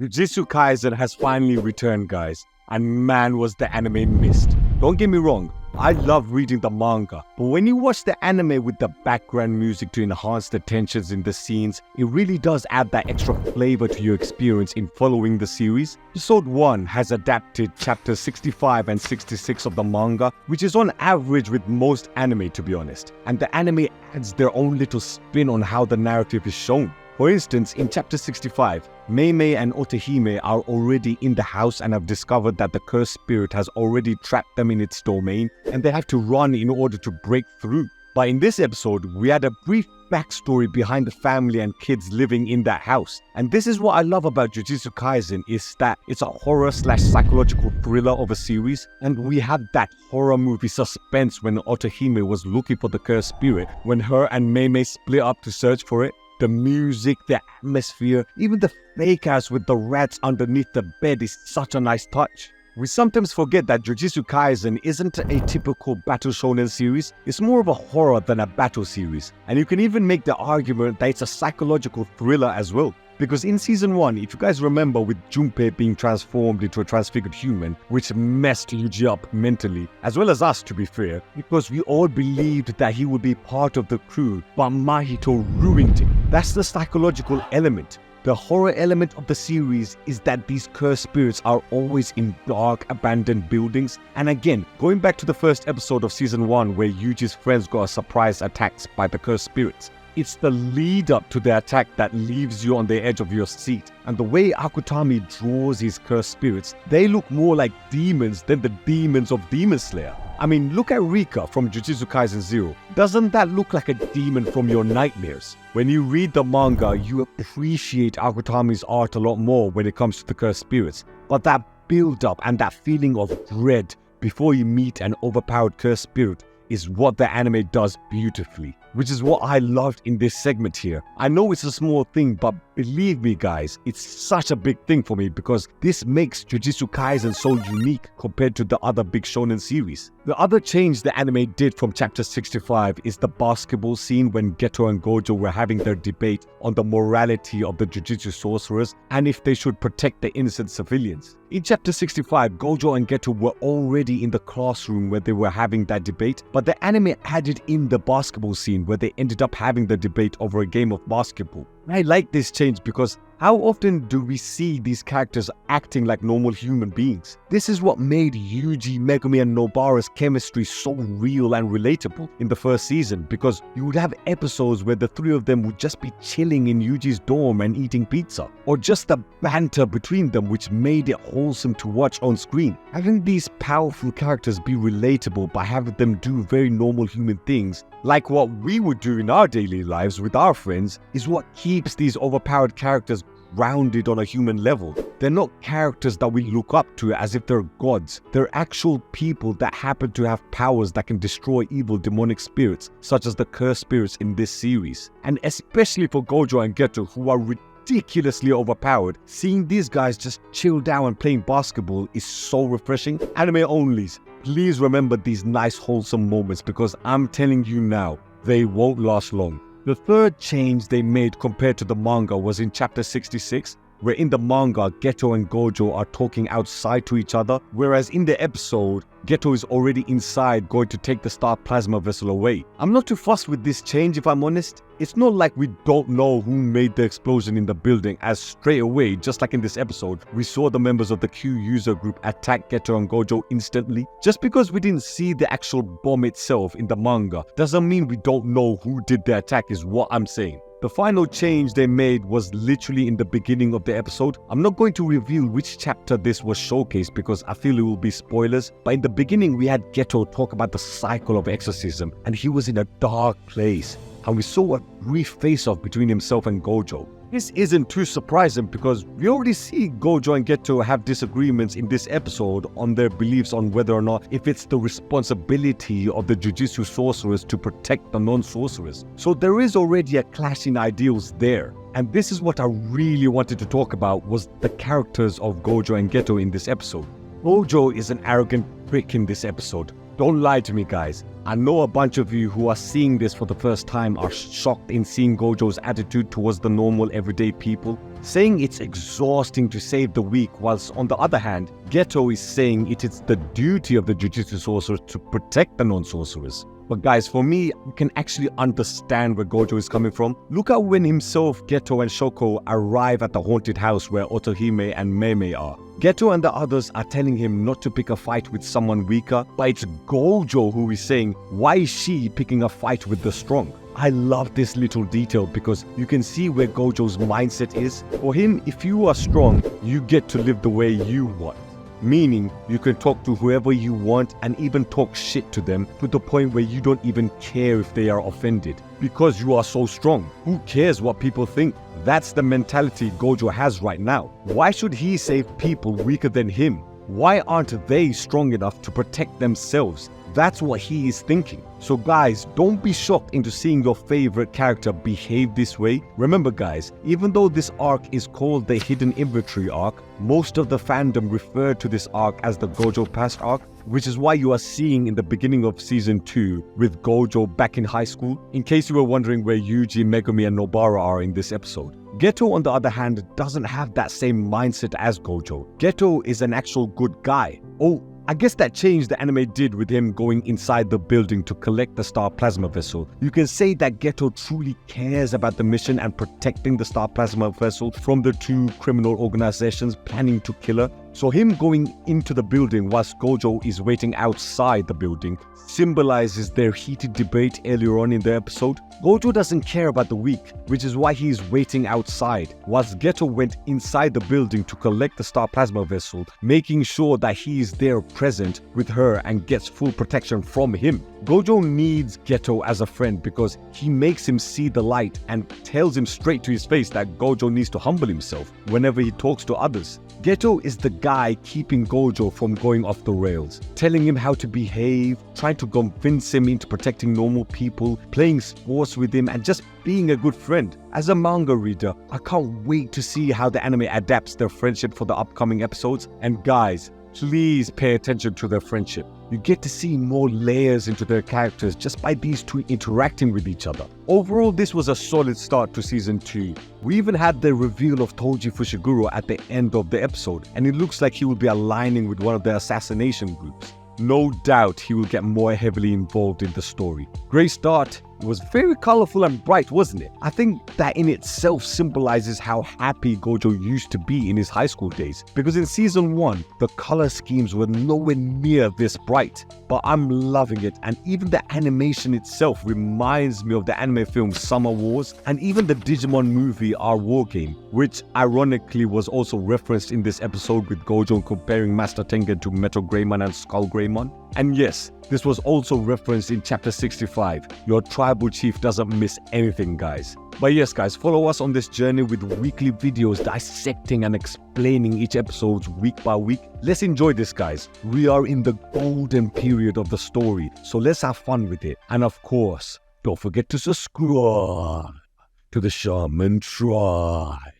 Jujutsu Kaisen has finally returned, guys, and man was the anime missed. Don't get me wrong, I love reading the manga, but when you watch the anime with the background music to enhance the tensions in the scenes, it really does add that extra flavor to your experience in following the series. Episode 1 has adapted chapters 65 and 66 of the manga, which is on average with most anime, to be honest, and the anime adds their own little spin on how the narrative is shown. For instance, in chapter 65, Mei Mei and Utahime are already in the house and have discovered that the cursed spirit has already trapped them in its domain and they have to run in order to break through. But in this episode, we had a brief backstory behind the family and kids living in that house. And this is what I love about Jujutsu Kaisen, is that it's a horror/psychological thriller of a series, and we had that horror movie suspense when Utahime was looking for the cursed spirit, when her and Mei Mei split up to search for it. The music, the atmosphere, even the fake house with the rats underneath the bed is such a nice touch. We sometimes forget that Jujutsu Kaisen isn't a typical battle shonen series, it's more of a horror than a battle series. And you can even make the argument that it's a psychological thriller as well. Because in season 1, if you guys remember, with Junpei being transformed into a transfigured human, which messed Yuji up mentally, as well as us to be fair, because we all believed that he would be part of the crew, but Mahito ruined it. That's the psychological element. The horror element of the series is that these cursed spirits are always in dark, abandoned buildings. And again, going back to the first episode of season 1 where Yuji's friends got a surprise attacked by the cursed spirits, it's the lead up to the attack that leaves you on the edge of your seat. And the way Akutami draws his cursed spirits, they look more like demons than the demons of Demon Slayer. I mean, look at Rika from Jujutsu Kaisen 0. Doesn't that look like a demon from your nightmares? When you read the manga, you appreciate Akutami's art a lot more when it comes to the cursed spirits. But that build up and that feeling of dread before you meet an overpowered cursed spirit is what the anime does beautifully, which is what I loved in this segment here. I know it's a small thing, but believe me guys, it's such a big thing for me because this makes Jujutsu Kaisen so unique compared to the other big shonen series. The other change the anime did from chapter 65 is the basketball scene when Geto and Gojo were having their debate on the morality of the Jujutsu sorcerers and if they should protect the innocent civilians. In chapter 65, Gojo and Geto were already in the classroom where they were having that debate, but the anime added in the basketball scene where they ended up having the debate over a game of basketball. I like this change because how often do we see these characters acting like normal human beings? This is what made Yuji, Megumi and Nobara's chemistry so real and relatable in the first season, because you would have episodes where the three of them would just be chilling in Yuji's dorm and eating pizza, or just the banter between them which made it wholesome to watch on screen. Having these powerful characters be relatable by having them do very normal human things, like what we would do in our daily lives with our friends, is what keeps these overpowered characters grounded on a human level. They're not characters that we look up to as if they're gods. They're actual people that happen to have powers that can destroy evil demonic spirits, such as the cursed spirits in this series. And especially for Gojo and Geto, who are ridiculously overpowered, seeing these guys just chill down and playing basketball is so refreshing. Anime onlys, please remember these nice wholesome moments because I'm telling you now, they won't last long. The third change they made compared to the manga was in chapter 66, where in the manga, Geto and Gojo are talking outside to each other, whereas in the episode, Geto is already inside going to take the star plasma vessel away. I'm not too fussed with this change if I'm honest. It's not like we don't know who made the explosion in the building, as straight away, just like in this episode, we saw the members of the Q user group attack Geto and Gojo instantly. Just because we didn't see the actual bomb itself in the manga doesn't mean we don't know who did the attack, is what I'm saying. The final change they made was literally in the beginning of the episode. I'm not going to reveal which chapter this was showcased because I feel it will be spoilers, but in the beginning we had Geto talk about the cycle of exorcism and he was in a dark place and we saw a brief face-off between himself and Gojo. This isn't too surprising because we already see Gojo and Geto have disagreements in this episode on their beliefs on whether or not if it's the responsibility of the Jujutsu sorcerers to protect the non-sorcerers. So there is already a clash in ideals there. And this is what I really wanted to talk about, was the characters of Gojo and Geto in this episode. Gojo is an arrogant prick in this episode, Don't lie to me, guys. I know a bunch of you who are seeing this for the first time are shocked in seeing Gojo's attitude towards the normal everyday people, saying it's exhausting to save the weak, whilst on the other hand, Geto is saying it is the duty of the Jujutsu sorcerers to protect the non-sorcerers. But guys, for me, you can actually understand where Gojo is coming from. Look at when himself, Geto and Shoko arrive at the haunted house where Utahime and Mei Mei are. Geto and the others are telling him not to pick a fight with someone weaker, but it's Gojo who is saying, why is she picking a fight with the strong? I love this little detail because you can see where Gojo's mindset is. For him, if you are strong, you get to live the way you want. Meaning, you can talk to whoever you want and even talk shit to them to the point where you don't even care if they are offended. Because you are so strong, who cares what people think? That's the mentality Gojo has right now. Why should he save people weaker than him? Why aren't they strong enough to protect themselves? That's what he is thinking. So guys, don't be shocked into seeing your favorite character behave this way. Remember guys, even though this arc is called the Hidden Inventory arc, most of the fandom referred to this arc as the Gojo Past arc, which is why you are seeing in the beginning of season 2 with Gojo back in high school, in case you were wondering where Yuji, Megumi and Nobara are in this episode. Geto, on the other hand, doesn't have that same mindset as Gojo. Geto is an actual good guy. Oh, I guess that change the anime did with him going inside the building to collect the Star Plasma Vessel. You can say that Geto truly cares about the mission and protecting the Star Plasma Vessel from the two criminal organizations planning to kill her. So him going into the building whilst Gojo is waiting outside the building symbolizes their heated debate earlier on in the episode. Gojo doesn't care about the weak, which is why he is waiting outside, whilst Geto went inside the building to collect the Star Plasma Vessel, making sure that he is there present with her and gets full protection from him. Gojo needs Geto as a friend because he makes him see the light and tells him straight to his face that Gojo needs to humble himself whenever he talks to others. Geto is the guy keeping Gojo from going off the rails, telling him how to behave, trying to convince him into protecting normal people, playing sports with him and just being a good friend. As a manga reader, I can't wait to see how the anime adapts their friendship for the upcoming episodes. And guys, please pay attention to their friendship. You get to see more layers into their characters just by these two interacting with each other. Overall, this was a solid start to season 2. We even had the reveal of Toji Fushiguro at the end of the episode, and it looks like he will be aligning with one of the assassination groups. No doubt he will get more heavily involved in the story. Great start. It was very colorful and bright, wasn't it? I think that in itself symbolizes how happy Gojo used to be in his high school days. Because in season 1, the color schemes were nowhere near this bright. But I'm loving it, and even the animation itself reminds me of the anime film Summer Wars, and even the Digimon movie Our War Game, which ironically was also referenced in this episode with Gojo comparing Master Tengen to Metal Greymon and Skull Greymon. And yes, this was also referenced in chapter 65. Your tribal chief doesn't miss anything, guys. But yes, guys, follow us on this journey with weekly videos dissecting and explaining each episode week by week. Let's enjoy this, guys. We are in the golden period of the story, so let's have fun with it. And of course, don't forget to subscribe to the Shaman Tribe.